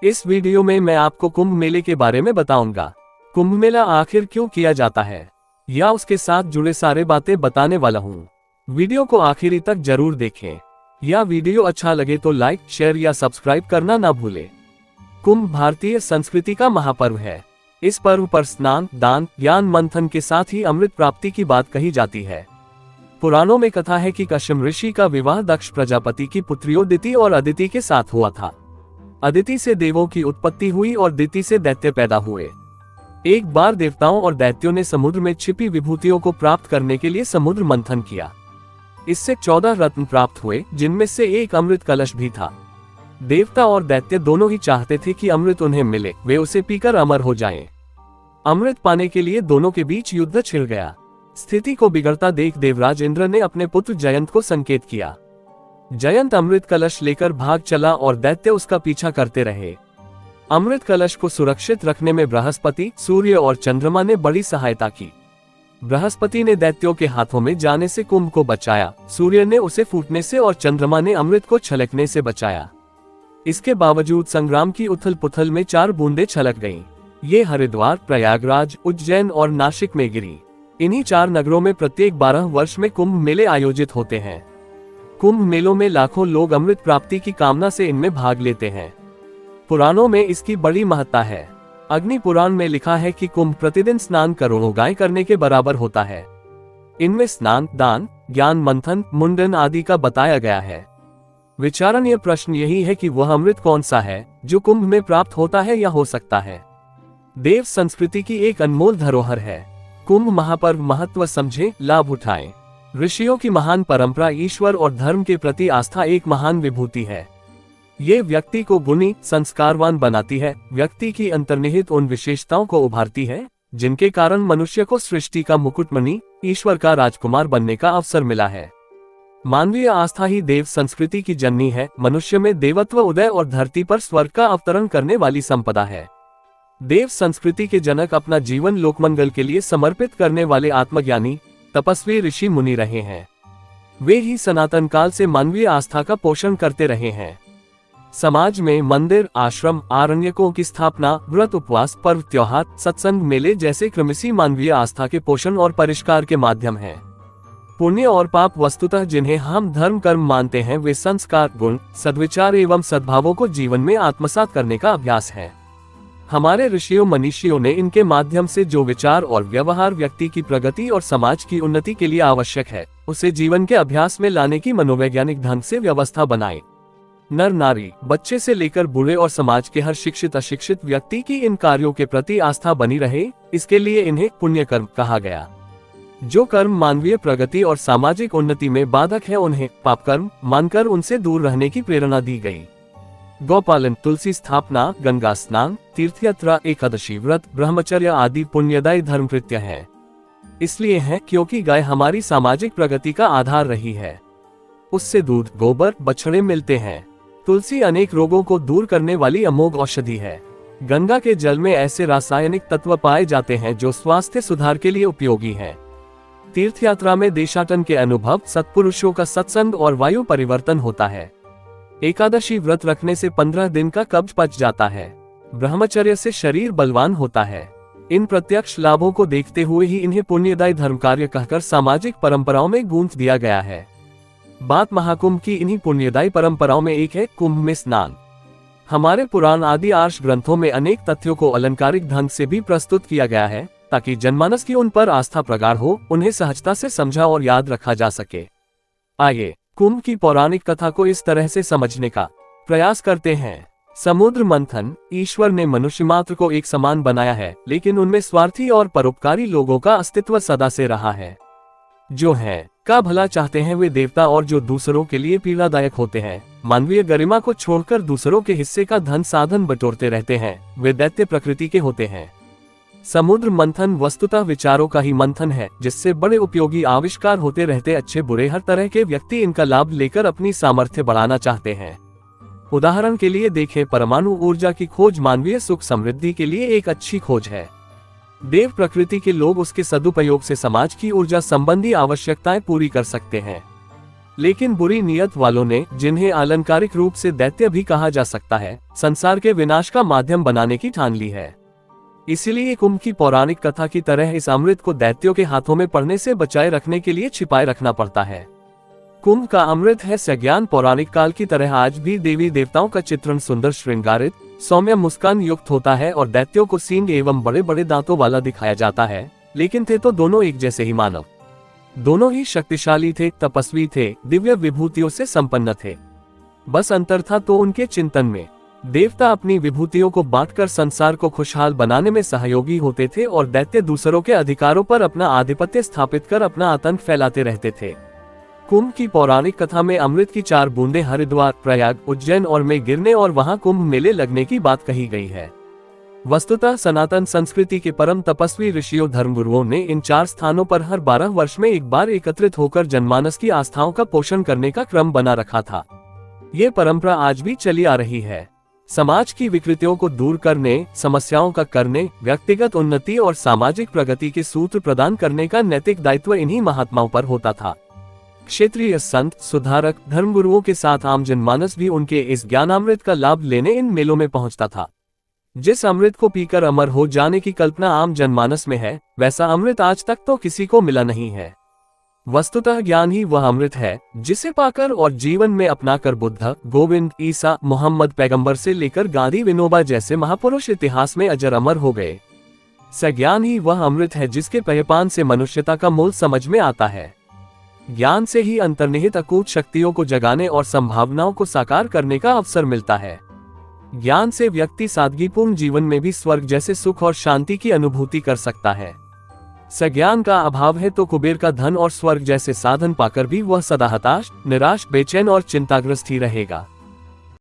इस वीडियो में मैं आपको कुंभ मेले के बारे में बताऊंगा। कुंभ मेला आखिर क्यों किया जाता है या उसके साथ जुड़े सारे बातें बताने वाला हूँ। वीडियो को आखिरी तक जरूर देखें। या वीडियो अच्छा लगे तो लाइक, शेयर या सब्सक्राइब करना ना भूलें। कुंभ भारतीय संस्कृति का महापर्व है। इस पर्व पर स्नान, दान, ज्ञान मंथन के साथ ही अमृत प्राप्ति की बात कही जाती है। पुराणों में कथा है कि कश्यप ऋषि का विवाह दक्ष प्रजापति की पुत्रियों दिति और अदिति के साथ हुआ था। अदिति से देवों की उत्पत्ति हुई और दिति से दैत्य पैदा हुए। एक बार देवताओं और दैत्यों ने समुद्र में छिपी विभूतियों को प्राप्त करने के लिए समुद्र मंथन किया। इससे 14 रत्न प्राप्त हुए, जिनमें से एक अमृत कलश भी था। देवता और दैत्य दोनों ही चाहते थे कि अमृत उन्हें मिले, वे उसे पीकर अमर हो जाएं। अमृत पाने के लिए दोनों के बीच युद्ध छिड़ गया। स्थिति को बिगड़ता देख देवराज इंद्र ने अपने पुत्र जयंत को संकेत किया। जयंत अमृत कलश लेकर भाग चला और दैत्य उसका पीछा करते रहे। अमृत कलश को सुरक्षित रखने में बृहस्पति, सूर्य और चंद्रमा ने बड़ी सहायता की। बृहस्पति ने दैत्यों के हाथों में जाने से कुंभ को बचाया, सूर्य ने उसे फूटने से और चंद्रमा ने अमृत को छलकने से बचाया। इसके बावजूद संग्राम की उथल पुथल में 4 बूंदें छलक गईं। ये हरिद्वार, प्रयागराज, उज्जैन और नासिक में गिरी। इन्हीं 4 नगरों में प्रत्येक 12 वर्ष में कुंभ मेले आयोजित होते हैं। कुंभ मेलों में लाखों लोग अमृत प्राप्ति की कामना से इनमें भाग लेते हैं। पुराणों में इसकी बड़ी महत्ता है। अग्नि पुराण में लिखा है कि कुंभ प्रतिदिन स्नान करोड़ों गाय करने के बराबर होता है। इनमें स्नान, दान, ज्ञान मंथन, मुंडन आदि का बताया गया है। विचारणीय प्रश्न यही है कि वह अमृत कौन सा है जो कुंभ में प्राप्त होता है या हो सकता है। देव संस्कृति की एक अनमोल धरोहर है। कुंभ महापर्व महत्व समझे, लाभ उठाएं। ऋषियों की महान परंपरा ईश्वर और धर्म के प्रति आस्था एक महान विभूति है। ये व्यक्ति को गुणी, संस्कारवान बनाती है, व्यक्ति की अंतर्निहित उन विशेषताओं को उभारती है जिनके कारण मनुष्य को सृष्टि का मुकुटमणि, ईश्वर का राजकुमार बनने का अवसर मिला है। मानवीय आस्था ही देव संस्कृति की जननी है। मनुष्य में देवत्व उदय और धरती पर स्वर्ग का अवतरण करने वाली संपदा है। देव संस्कृति के जनक अपना जीवन लोकमंगल के लिए समर्पित करने वाले आत्मज्ञानी, तपस्वी ऋषि मुनि रहे हैं। वे ही सनातन काल से मानवीय आस्था का पोषण करते रहे हैं। समाज में मंदिर, आश्रम, आरण्यकों की स्थापना, व्रत, उपवास, पर्व, त्योहार, सत्संग, मेले जैसे क्रमशी मानवीय आस्था के पोषण और परिष्कार के माध्यम हैं। पुण्य और पाप वस्तुतः जिन्हें हम धर्म कर्म मानते हैं, वे संस्कार, गुण, सद्विचार एवं सद्भावों को जीवन में आत्मसात करने का अभ्यास है। हमारे ऋषियों मनीषियों ने इनके माध्यम से जो विचार और व्यवहार व्यक्ति की प्रगति और समाज की उन्नति के लिए आवश्यक है, उसे जीवन के अभ्यास में लाने की मनोवैज्ञानिक ढंग से व्यवस्था बनाई। नर नारी, बच्चे से लेकर बूढ़े और समाज के हर शिक्षित अशिक्षित व्यक्ति की इन कार्यों के प्रति आस्था बनी रहे, इसके लिए इन्हें पुण्य कर्म कहा गया। जो कर्म मानवीय प्रगति और सामाजिक उन्नति में बाधक है, उन्हें पाप कर्म मानकर उनसे दूर रहने की प्रेरणा दी गई। गौपालन, तुलसी स्थापना, गंगा स्नान, तीर्थयात्रा, एकादशी व्रत, ब्रह्मचर्य आदि पुण्यदायी धर्मकृत्य हैं। इसलिए है क्योंकि गाय हमारी सामाजिक प्रगति का आधार रही है। उससे दूध, गोबर, बछड़े मिलते हैं। तुलसी अनेक रोगों को दूर करने वाली अमोघ औषधि है। गंगा के जल में ऐसे रासायनिक तत्व पाए जाते हैं जो स्वास्थ्य सुधार के लिए उपयोगी हैं। तीर्थयात्रा में देशाटन के अनुभव, सत्पुरुषों का सत्संग और वायु परिवर्तन होता है। एकादशी व्रत रखने से 15 दिन का कब्ज पच जाता है। ब्रह्मचर्य से शरीर बलवान होता है। इन प्रत्यक्ष लाभों को देखते हुए ही इन्हें पुण्यदायी धर्म कार्य कहकर सामाजिक परंपराओं में गूंथ दिया गया है। बात महाकुंभ की इन्हीं पुण्यदायी परंपराओं में एक है कुंभ में स्नान। हमारे पुराण आदि आर्ष ग्रंथों में अनेक तथ्यों को अलंकारिक ढंग से भी प्रस्तुत किया गया है ताकि जनमानस की उन पर आस्था प्रगाढ़ हो, उन्हें सहजता से समझा और याद रखा जा सके। आइए कुंभ की पौराणिक कथा को इस तरह से समझने का प्रयास करते हैं। समुद्र मंथन, ईश्वर ने मनुष्य मात्र को एक समान बनाया है, लेकिन उनमें स्वार्थी और परोपकारी लोगों का अस्तित्व सदा से रहा है। जो है का भला चाहते हैं वे देवता, और जो दूसरों के लिए पीड़ादायक होते हैं, मानवीय गरिमा को छोड़कर दूसरों के हिस्से का धन साधन बटोरते रहते हैं, वे दैत्य प्रकृति के होते हैं। समुद्र मंथन वस्तुतः विचारों का ही मंथन है, जिससे बड़े उपयोगी आविष्कार होते रहते। अच्छे बुरे हर तरह के व्यक्ति इनका लाभ लेकर अपनी सामर्थ्य बढ़ाना चाहते हैं। उदाहरण के लिए देखें, परमाणु ऊर्जा की खोज मानवीय सुख समृद्धि के लिए एक अच्छी खोज है। देव प्रकृति के लोग उसके सदुपयोग से समाज की ऊर्जा संबंधी आवश्यकताएं पूरी कर सकते हैं। लेकिन बुरी नियत वालों ने, जिन्हें आलंकारिक रूप से दैत्य भी कहा जा सकता है, संसार के विनाश का माध्यम बनाने की ठान ली है। इसीलिए कुंभ की पौराणिक कथा की तरह इस अमृत को दैत्यों के हाथों में पड़ने से बचाए रखने के लिए छिपाए रखना पड़ता है। कुंभ का अमृत है सज्ञान। पौराणिक काल की तरह आज भी देवी देवताओं का चित्रण सुंदर, श्रृंगारित, सौम्य मुस्कान युक्त होता है और दैत्यों को सींग एवं बड़े बड़े दांतों वाला दिखाया जाता है। लेकिन थे तो दोनों एक जैसे ही मानव। दोनों ही शक्तिशाली थे, तपस्वी थे, दिव्य विभूतियों से संपन्न थे। बस अंतर था तो उनके चिंतन में। देवता अपनी विभूतियों को बांटकर संसार को खुशहाल बनाने में सहयोगी होते थे और दैत्य दूसरों के अधिकारों पर अपना आधिपत्य स्थापित कर अपना आतंक फैलाते रहते थे। कुंभ की पौराणिक कथा में अमृत की 4 बूंदें हरिद्वार, प्रयाग, उज्जैन और में गिरने और वहां कुंभ मेले लगने की बात कही गई है। वस्तुतः सनातन संस्कृति के परम तपस्वी ऋषियों, धर्मगुरुओं ने इन 4 स्थानों पर हर 12 वर्ष में एक बार एकत्रित होकर जनमानस की आस्थाओं का पोषण करने का क्रम बना रखा था। ये परंपरा आज भी चली आ रही है। समाज की विकृतियों को दूर करने, समस्याओं का करने, व्यक्तिगत उन्नति और सामाजिक प्रगति के सूत्र प्रदान करने का नैतिक दायित्व इन्हीं महात्माओं पर होता था। क्षेत्रीय संत, सुधारक, धर्मगुरुओं के साथ आम जनमानस भी उनके इस ज्ञानामृत का लाभ लेने इन मेलों में पहुंचता था। जिस अमृत को पीकर अमर हो जाने की कल्पना आम जनमानस में है, वैसा अमृत आज तक तो किसी को मिला नहीं है। वस्तुतः ज्ञान ही वह अमृत है जिसे पाकर और जीवन में अपनाकर बुद्ध, गोविंद, ईसा, मोहम्मद पैगंबर से लेकर गांधी, विनोबा जैसे महापुरुष इतिहास में अजर अमर हो गए। सज्ञान ही वह अमृत है जिसके पेयपान से मनुष्यता का मूल समझ में आता है। ज्ञान से ही अंतर्निहित अकूत शक्तियों को जगाने और संभावनाओं को साकार करने का अवसर मिलता है। ज्ञान से व्यक्ति सादगीपूर्ण जीवन में भी स्वर्ग जैसे सुख और शांति की अनुभूति कर सकता है। सज्ञान का अभाव है तो कुबेर का धन और स्वर्ग जैसे साधन पाकर भी वह सदा हताश, निराश, बेचैन और चिंताग्रस्त ही रहेगा।